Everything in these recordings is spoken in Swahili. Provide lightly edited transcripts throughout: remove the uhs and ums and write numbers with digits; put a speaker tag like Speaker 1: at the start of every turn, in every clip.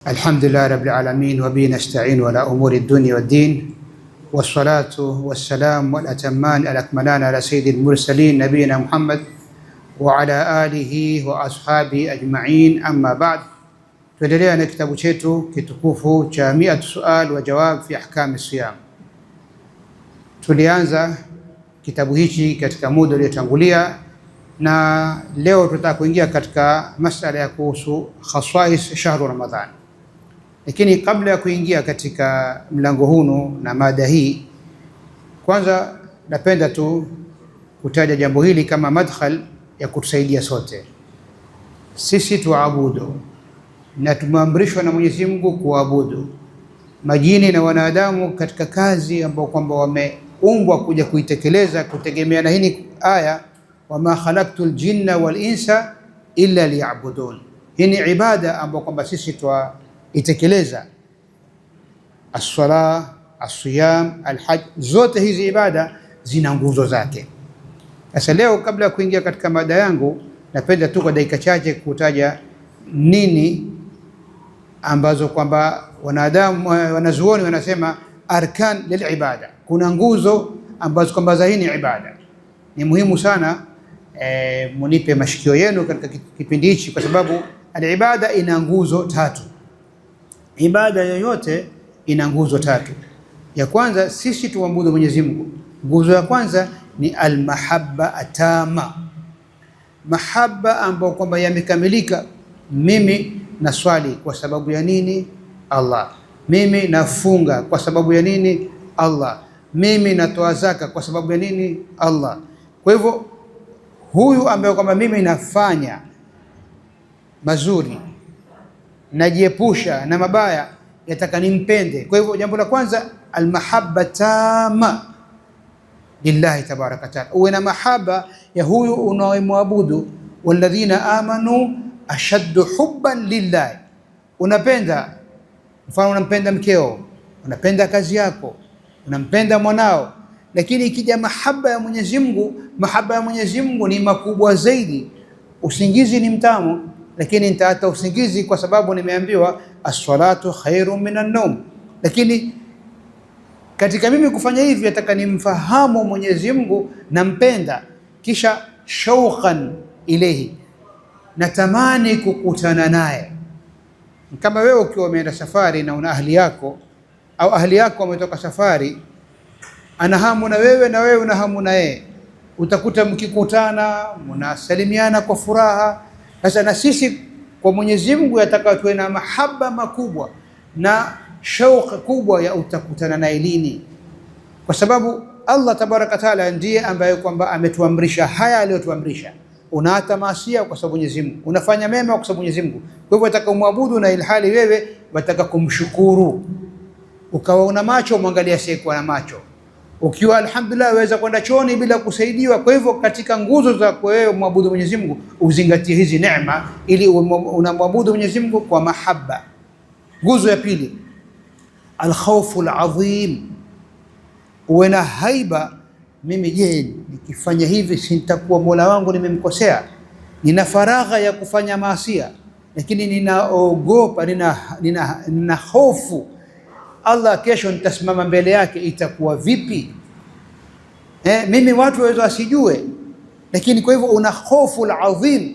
Speaker 1: Alhamdulillah rabbil alamin wa bihi nasta'in wa la umuri dunya wad din wassalatu wassalamu wal atamman al akmalan ala sayyidil mursalin nabiyina Muhammad wa ala alihi wa ashabi ajma'in, amma ba'd. Tuendelea na kitabu chetu kitukufu cha 100 sual wa jawab fi ahkam as-siyam. Tulianza kitabu hichi katika muda uliotangulia na leo tutaka kuingia katika masala ya kuhusu khaswais shahru Ramadhan. Lakini kabla ya kuingia katika mlango huu na mada hii, kwanza napenda tu kutaja jambo hili kama madkhal ya kutusaidia sote. Sisi tuabudu na tumeamrishwa na Mwenyezi Mungu kuabudu. Majini na wanadamu katika kazi ambayo kwamba wameumbwa kuja kuitekeleza kutegemea na hii aya, wama khalaqtul jinna wal insa illa liya'budun. Hii ni ibada ambayo kwamba sisi itekeleza as-sala, as-siyam, al-hajj, zote hizi ibada zina nguzo zake. Sasa leo kabla ya kuingia katika mada yangu, napenda tu kwa dakika chache kutaja nini ambazo kwamba wanadamu wanazuoni wanasema arkan lil ibada. Kuna nguzo ambazo kwamba za hii ni ibada. Ni muhimu sana munipe mashikio yenu katika kipindi hichi, kwa sababu al-ibada ina nguzo tatu. Ibada yoyote ina nguzo tatu. Ya kwanza, sisi tuabudu Mwenyezi Mungu. Nguzo ya kwanza ni almahabba atama, mahabba ambayo kwamba yamekamilika. Mimi naswali kwa sababu ya nini? Allah. Mimi nafunga kwa sababu ya nini? Allah. Mimi natoa zaka kwa sababu ya nini? Allah. Kwa hivyo huyu ambaye kwamba mimi nafanya mazuri, najiepusha na mabaya, yataka nimpende. Kwa hivyo jambo la kwanza, almahabba tama lillahi tabaraka taala, uwe na mahaba ya huyu unayemwabudu. Walladhina amanu ashaddu hubban lillahi, unapenda, mfano unampenda mkeo, unapenda kazi yako, unampenda mwanao. Lakini ikija mahaba ya Mwenyezi Mungu, mahaba ya Mwenyezi Mungu ni makubwa zaidi. Usingizi ni mtamu, lakini nitaata usingizi kwa sababu nimeambiwa as-salatu khairun minan nawm. Lakini katika mimi kufanya hivi, nataka nimfahamu Mwenyezi Mungu, nampenda, kisha shauqan ilayhi, natamani kukutana naye. Kama wewe ukiwa umeenda safari na una ahli yako, au ahli yako ametoka safari, ana hamu na wewe na wewe una hamu na yeye, utakuta mkikutana mnasalimiana kwa furaha. Sasa na sisi kwa Mwenyezi Mungu yataka tuwe na mahaba makubwa na shauqa kubwa ya utakutana naye lini, kwa sababu Allah tabaraka taala ndiye ambaye kwamba ametuamrisha haya aliyotuamrisha. Unaata maasia kwa sababu Mwenyezi Mungu, unafanya mema kwa sababu Mwenyezi Mungu. Kwa hivyo wataka umwabudu na ilhali wewe wataka kumshukuru. Ukawa una macho, muangalia asiyekuwa na macho. Ukiwa alhamdulillah waweza kwenda chooni bila kusaidiwa. Kwa hivyo katika nguzo za wewe muabudu Mwenyezi Mungu, uzingatie hizi neema ili unamwabudu Mwenyezi Mungu kwa mahaba. Nguzo ya pili, alkhawfu alazim, uwe na haiba. Mimi je, nikifanya hivi sitakuwa Mola wangu nimemkosea? Nina faragha ya kufanya maasia, lakini ninaogopa, nina hofu Allah kesho nitasimama mbele yake, itakuwa vipi? Mimi watu waweza wasijue, lakini kwa hivyo una hofu al-azim.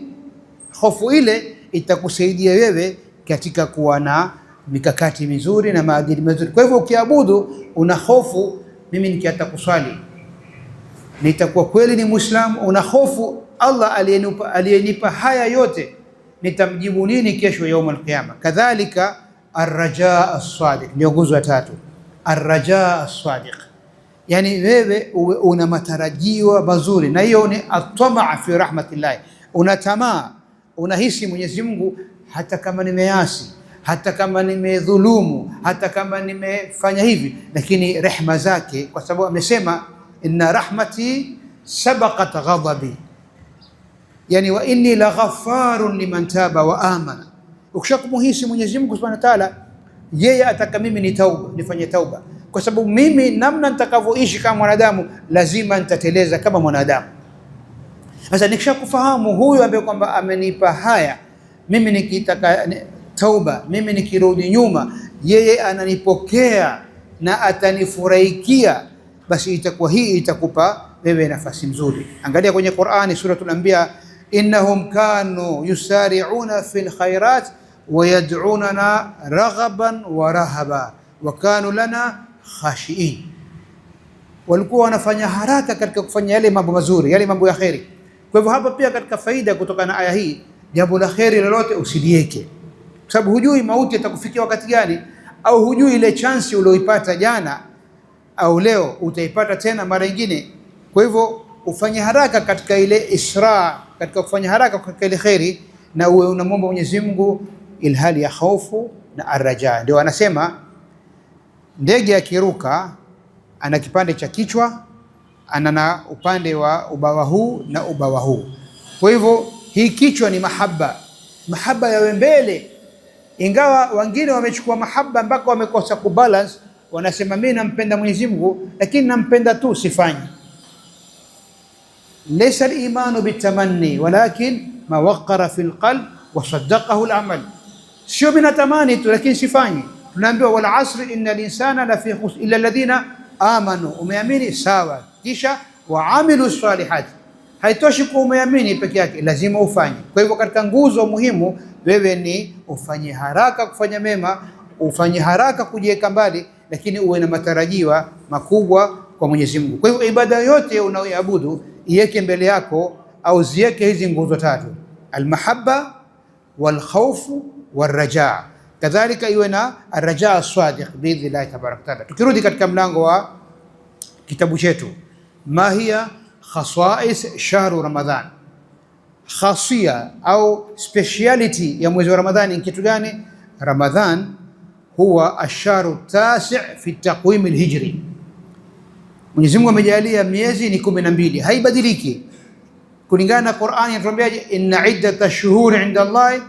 Speaker 1: Hofu ile itakusaidia wewe katika kuwa na mikakati mizuri na maadili mazuri. Kwa hivyo ukiabudu una hofu, mimi nikiata kuswali nitakuwa kweli ni Muislamu. Una hofu Allah aliyenipa haya yote, nitamjibu nini kesho yaum al-qiyama? Kadhalika arraja as-sadiq, ndio nguzo ya tatu, arraja as-sadiq. Yani wewe una matarajio mazuri, na hiyo ni at-tamaa fi rahmatillah. Una tamaa, unahisi Mwenyezi Mungu, hata kama nimeasi, hata kama nimedhulumu, hata kama nimefanya hivi, lakini rehma zake, kwa sababu amesema inna rahmati sabaqat ghadabi, yani wa inni laghaffarun liman taba wa amana. Ukishakumuhisi Mwenyezi Mungu Subhanahu wa Ta'ala, yeye ataka mimi nifanye tauba, kwa sababu mimi namna nitakavyoishi kama mwanadamu lazima nitateleza kama mwanadamu. Sasa nikishakufahamu huyu ambaye kwamba amenipa haya, mimi nikitaka tauba, mimi nikirudi nyuma yeye ananipokea na atanifurahikia, basi itakuwa hii itakupa wewe nafasi nzuri. Angalia kwenye Qur'ani, suratul Anbiya, innahum kanu yusari'una fil khairat wa yad'unana raghaban wa rahaba wa kanu lana khashiin, walikuwa wanafanya haraka katika kufanya yale mambo mazuri, yale mambo ya kheri. Kwa hivyo hapa pia katika faida kutoka na aya hii, jambo la kheri lolote usilieke, kwa sababu hujui mauti yatakufikia wakati gani, au hujui ile chance ulioipata jana au leo utaipata tena mara nyingine. Kwa hivyo ufanye haraka katika ile isra, katika kufanya haraka katika ile kheri, na uwe unamwomba Mwenyezi Mungu ilhali ya hofu na arraja. Ndio anasema ndege akiruka ana kipande cha kichwa, ana na upande wa ubawa huu na ubawa huu. Kwa hivyo hii kichwa ni mahaba yawe mbele, ingawa wengine wamechukua mahaba mpaka wamekosa kubalance. Wanasema mimi nampenda Mwenyezi Mungu, lakini nampenda tu, sifanyi. Laysa al-imanu bitamanni walakin ma waqara fil qalb wa saddaqahu al-amal. Sio mimi natamani tu lakini sifanyi. Tunaambiwa wal asri innal insana la fi khusr illa alladhina amanu, umeamini sawa, kisha waamilu salihati. Haitoshi kuwa umeamini peke yake, lazima ufanye. Kwa hivyo katika nguzo muhimu wewe ni ufanye haraka kufanya mema, ufanye haraka kujiweka mbali, lakini uwe na matarajiwa makubwa kwa Mwenyezi Mungu. Kwa hivyo ibada yote unayoabudu iweke mbele yako, au ziweke hizi nguzo tatu: almahabba walkhawfu warraja. Kadhalika iwe na arraja sadiq biidhnillah tabaraka taala. Tukirudi katika mlango wa kitabu chetu, ma hiya khasais shahru Ramadhan, khasia au speciality ya mwezi wa Ramadhani ni kitu gani? Ramadhan huwa ashharu tasi' fi taqwim alhijri. Mwenyezi Mungu amejalia miezi ni 12, haibadiliki kulingana na Qur'ani. Inatuambiaje? Inna iddata shuhuri inda Allahi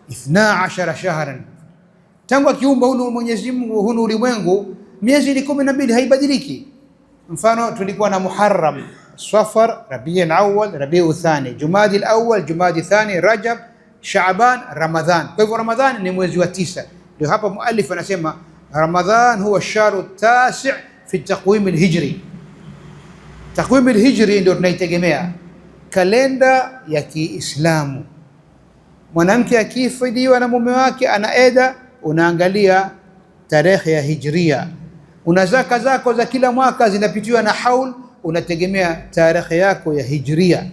Speaker 1: 12 shahran. Tangu akiumba hunu Mwenyezi Mungu hunu ulimwengu, miezi ni 12, haibadiliki. Mfano tulikuwa na Muharram, Safar, Rabiul Awwal, Rabiul Thani, Jumadil Awwal, Jumadil Thani, Rajab, Shaaban, Ramadhan. Kwa hivyo Ramadhan ni mwezi wa 9. Ndio hapa muallif anasema Ramadhan huwa shahru tasi' fi taqwim alhijri. Taqwim alhijri ndio tunaitegemea, kalenda ya Kiislamu. Mwanamke akifidiwa na mume wake ana eda, unaangalia tarehe ya hijria. Una zaka zako za kila mwaka zinapitiwa na haul, unategemea tarehe yako ya hijria.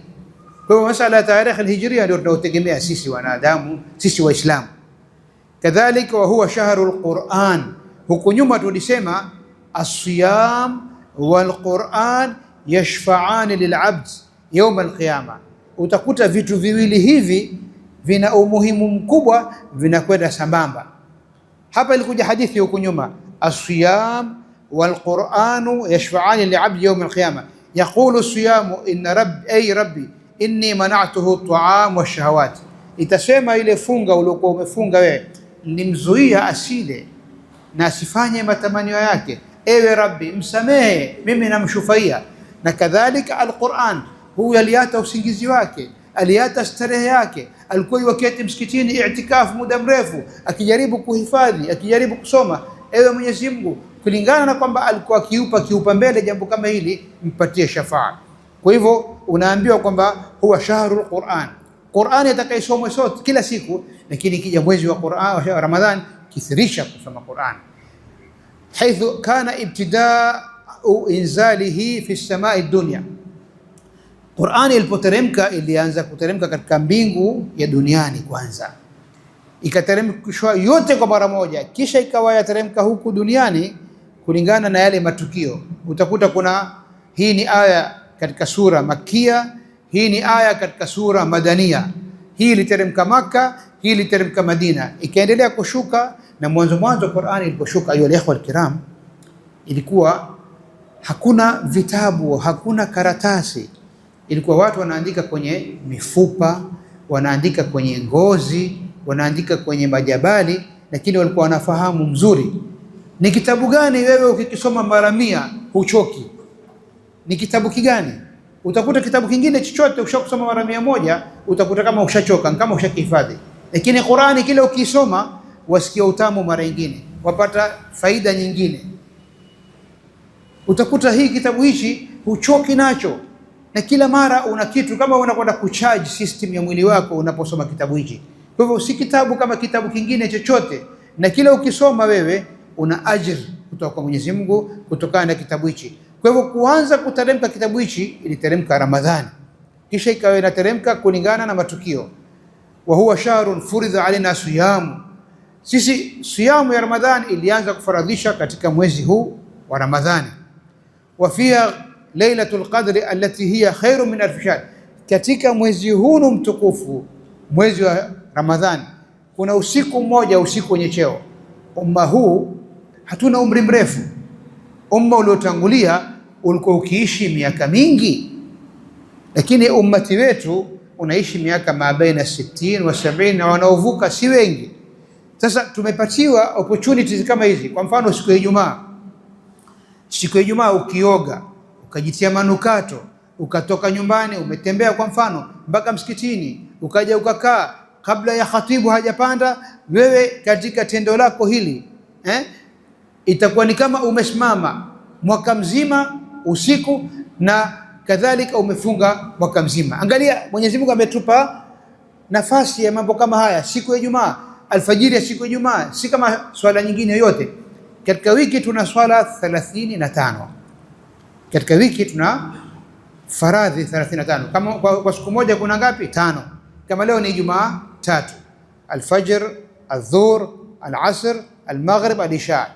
Speaker 1: Kwa hiyo masala ya tarehe alhijria ndio tunategemea sisi wanadamu, sisi Waislamu. Kadhalika wa huwa shahrul Qur'an. Huku nyuma tulisema as-siyam wal Qur'an yashfa'ani lil'abd yawm al-qiyama. Utakuta vitu viwili hivi vina umuhimu mkubwa, vinakwenda sambamba. Hapa ilikuja hadithi huku nyuma, as-siyam wal Qur'anu yashfa'ani li'abd yawm al-qiyama. Yaqulu as-siyamu inna rabbi inni mana'tuhu at-ta'am wash-shahawat. Itasema ile funga uliokuwa umefunga wewe, nimzuia asile na asifanye matamanio yake, ewe Rabbi msamehe, mimi namshufaia. Na kadhalika al-Qur'an, huyu aliata usingizi wake, aliata starehe yake, alikuwa wakati msikitini i'tikafu muda mrefu akijaribu kuhifadhi, akijaribu kusoma. Ewe Mwenyezi Mungu, kulingana na kwamba alikuwa akiupa mbele jambo kama hili, mpatie shafaa. Kwa hivyo unaambiwa kwamba huwa shahrul Qur'an. Qur'ani atakayesomwa sote kila siku, lakini ikija mwezi wa Qur'an wa Ramadhan kithirisha kusoma Qur'an. Haithu kana ibtida'u inzalihi fi samai dunya. Qur'ani ilipoteremka ilianza kuteremka katika mbingu ya duniani kwanza, ikateremshwa yote kwa mara moja, kisha ikawa yateremka huku duniani kulingana na yale matukio. Utakuta kuna hii ni aya katika sura Makia, hii ni aya katika sura Madania, hii iliteremka Maka, hii iliteremka Madina, ikaendelea kushuka. Na mwanzo Qur'ani iliposhuka, ayu al-ikhwa al-kiram, ilikuwa hakuna vitabu, hakuna karatasi. Ilikuwa watu wanaandika kwenye mifupa, wanaandika kwenye ngozi, wanaandika kwenye majabali, lakini walikuwa wanafahamu mzuri ni kitabu gani wewe ukikisoma mara 100 huchoki. Ni kitabu kigani? Utakuta kitabu kingine chochote ukishakusoma mara 100 utakuta kama ushachoka, kama ushakihifadhi. Lakini Qur'ani kila ukisoma wasikia utamu, mara nyingine wapata faida nyingine. Utakuta hii kitabu hichi huchoki nacho, na kila mara una kitu kama unakwenda kucharge system ya mwili wako unaposoma kitabu hichi. Kwa hivyo si kitabu kama kitabu kingine chochote, na kila ukisoma wewe una ajr kutoka kwa Mwenyezi Mungu kutokana na kitabu hichi. Kwa hivyo kuanza kuteremka kitabu hichi iliteremka Ramadhani, kisha ikawa inateremka kulingana na matukio. Wa huwa shahrun furidha alaina siyamu, sisi siyamu ya Ramadhani ilianza kufaradhisha katika mwezi huu wa Ramadhani. Wa fiha lailatul qadri allati hiya khairu min alf shahr, katika mwezi huu mtukufu, mwezi wa Ramadhani, kuna usiku mmoja, usiku wenye cheo. Umma huu hatuna umri mrefu. Umma uliotangulia ulikuwa ukiishi miaka mingi, lakini ummati wetu unaishi miaka mabaina 60 wa 70, na wanaovuka si wengi. Sasa tumepatiwa opportunities kama hizi. Kwa mfano siku ya Ijumaa, siku ya Ijumaa ukioga, ukajitia manukato, ukatoka nyumbani, umetembea kwa mfano mpaka msikitini, ukaja ukakaa kabla ya khatibu hajapanda, wewe katika tendo lako hili itakuwa ni kama umesimama mwaka mzima usiku, na kadhalika umefunga mwaka mzima. Angalia, Mwenyezi Mungu ametupa nafasi ya mambo kama haya siku ya Ijumaa, alfajiri ya siku ya Ijumaa. Si kama swala nyingine yote. Katika wiki tuna swala 35. Katika wiki tuna faradhi 35. Kama kwa siku moja kuna ngapi? 5. Kama leo ni Ijumaa 3, alfajr, adhuhur, alasr, almaghrib, alisha.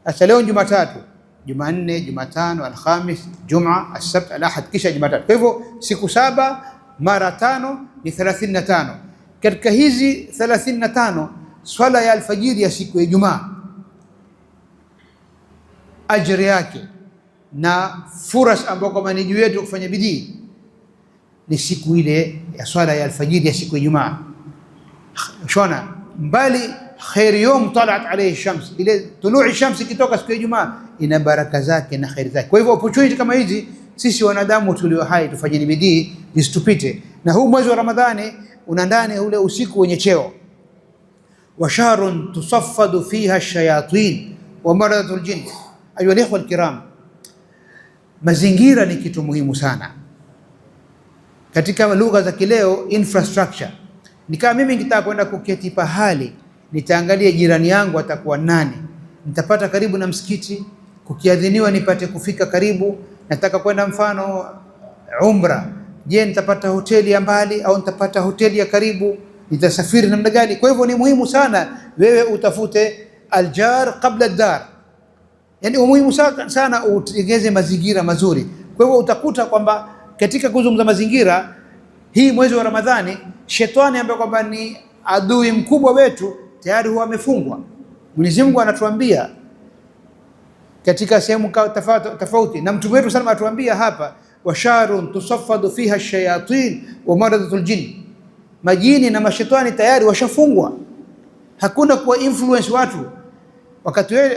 Speaker 1: Sasa leo Jumatatu, Jumanne, Jumatano, Alhamis, Juma, Alsabt, Alahad, kisha Jumatatu. Kwa hivyo siku 7 mara 5 ni 35. Katika hizi 35 swala ya alfajiri ya siku ya Ijumaa, ajri yake na furas ambao kwa ni juu yetu kufanya bidii ni siku ile ya swala ya alfajiri ya siku ya Ijumaa. Shona mbali khair yawm talat alayhi shams, ile tuluu shams ikitoka siku ya Ijumaa ina baraka zake na khair zake. Kwa hivyo opportunity kama hizi sisi wanadamu tulio hai tufanye bidii isitupite, na huu mwezi wa Ramadhani una ndani ule usiku wenye cheo. Wa shahrun tusaffadu fiha ash-shayatin wa maradatul jinn. Ayuha ikhwa alkiram, mazingira ni kitu muhimu sana katika lugha za kileo. Infrastructure ni kama mimi nikitaka kwenda kuketi pahali, nitaangalia jirani yangu atakuwa nani, nitapata karibu na msikiti, kukiadhiniwa nipate kufika karibu. Nataka kwenda mfano umra, je, nitapata hoteli ya mbali au nitapata hoteli ya karibu? Nitasafiri namna gani? Kwa hivyo ni muhimu sana wewe utafute aljar qabla ad-dar, yani muhimu sana utengeze mazingira mazuri. Kwa hivyo utakuta kwamba katika kuzungumza mazingira, hii mwezi wa Ramadhani, shetani ambaye kwamba ni adui mkubwa wetu tayari huwa amefungwa. Mwenyezi Mungu anatuambia katika sehemu tofauti, na mtume wetu sana atuambia hapa, wa shahrun tusaffadu fiha ash-shayatin wa maradatul jinn, majini na mashetani tayari washafungwa, hakuna kuwa influence watu.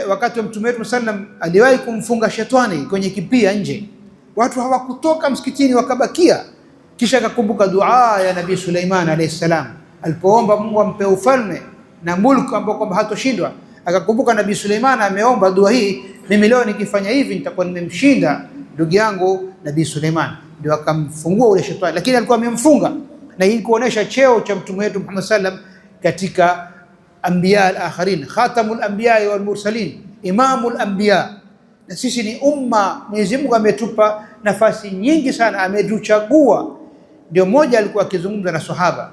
Speaker 1: Wakati wa mtume wetu sallam aliwahi kumfunga shetani kwenye kipia nje, watu hawakutoka msikitini wakabakia. Kisha akakumbuka dua ya Nabii Suleiman alayhi salam alipoomba Mungu ampe ufalme na mulku ambao kwamba hatoshindwa. Akakumbuka Nabii Suleiman ameomba dua hii, mimi leo nikifanya hivi nitakuwa nimemshinda ndugu yangu Nabii Suleiman, ndio akamfungua ule shetani, lakini alikuwa amemfunga. Na hii kuonesha cheo cha mtume wetu Muhammad sallam katika anbiya al-akharin, khatamul anbiya wal mursalin, imamul anbiya. Na sisi ni umma, Mwenyezi Mungu ametupa nafasi nyingi sana, ametuchagua. Ndio mmoja alikuwa akizungumza na sahaba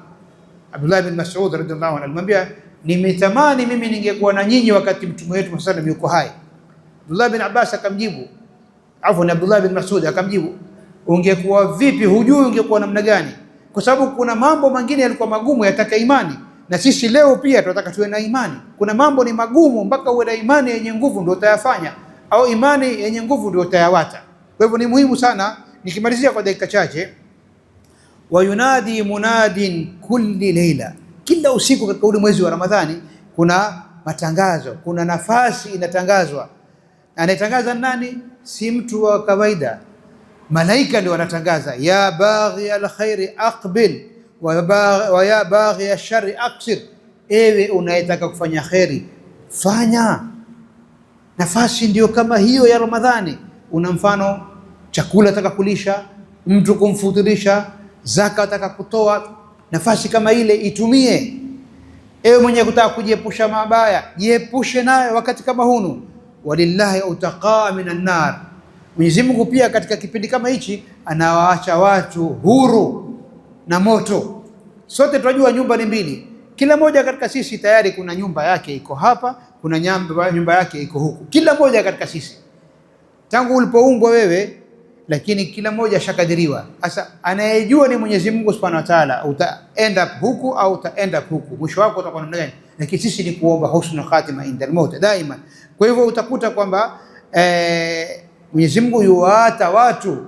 Speaker 1: Abdullah bin Mas'ud radhiallahu anhu, alimwambia nimetamani mimi ningekuwa na nyinyi wakati mtume wetu Muhammad sallam yuko hai. Abdullah bin Abbas akamjibu, Abdullah bin Mas'ud akamjibu, ungekuwa vipi? Hujui ungekuwa namna gani? Kwa sababu kuna mambo mengine yalikuwa magumu yataka imani, na sisi leo pia tunataka tuwe na imani. Kuna mambo ni magumu mpaka uwe na imani yenye nguvu ndio utayafanya, au imani yenye nguvu ndio utayawata. Kwa hivyo ni muhimu sana. Nikimalizia kwa dakika chache, wa yunadi munadin kulli leila, kila usiku katika ule mwezi wa Ramadhani kuna matangazo, kuna nafasi inatangazwa. Anayetangaza nani? Si mtu wa kawaida, malaika ndio wanatangaza, ya baghi alkhairi aqbil wa ya baghi ash-sharri aqsir, ewe unayetaka kufanya kheri fanya. Nafasi ndio kama hiyo ya Ramadhani. Una mfano chakula taka kulisha mtu, kumfutirisha, zaka ataka kutoa, nafasi kama ile itumie. Ewe mwenye kutaka kujiepusha mabaya, jiepushe nayo wakati kama hunu. Walillahi utaqaa minan nar, Mwenyezi Mungu pia katika kipindi kama hichi anawaacha watu huru na moto. Sote tunajua nyumba ni mbili, kila moja katika sisi tayari kuna nyumba yake iko hapa, kuna nyumba yake iko huku, kila moja katika sisi tangu ulipoumbwa wewe, lakini kila moja shakadiriwa. Sasa anayejua ni Mwenyezi Mungu Subhanahu wa Ta'ala, utaenda huku au utaenda huku, mwisho wako utakuwa namna gani. Lakini sisi ni kuomba husnul khatima inda al-maut daima. Kwa hivyo utakuta kwamba Mwenyezi Mungu yuwaata watu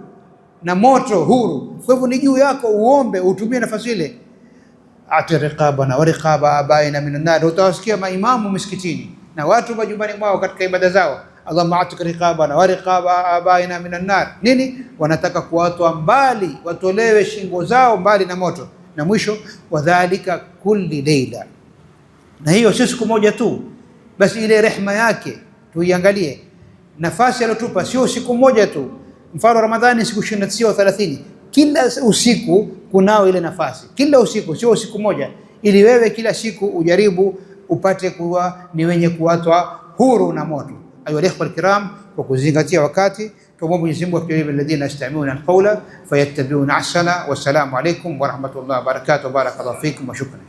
Speaker 1: na moto huru. Kwa hivyo ni juu yako uombe, utumie nafasi ile. Ati riqabana wa riqaba abaina minan nar. Utawasikia maimamu misikitini na watu majumbani mwao katika ibada zao, Allahumma atik riqabana wa riqaba abaina minan nar. Nini? Wanataka kuwatoa mbali, watolewe shingo zao mbali na moto. Na mwisho wadhalika kulli leila, na hiyo si siku moja tu, basi ile rehema yake tuiangalie. Nafasi aliyotupa sio siku moja tu, mfano Ramadhani siku 29 au 30, kila usiku kunao ile nafasi, kila usiku, sio usiku moja, ili wewe kila siku ujaribu upate kuwa ni wenye kuwatwa huru na moto. Ayuha ikhwa alkiram, kwa kuzingatia wakati, tuombe Mwenyezi Mungu akiwemo alladhina yastami'una alqawla fayattabi'una ahsana. Wassalamu alaykum wa rahmatullahi wa barakatuh. Barakallahu fikum wa shukran.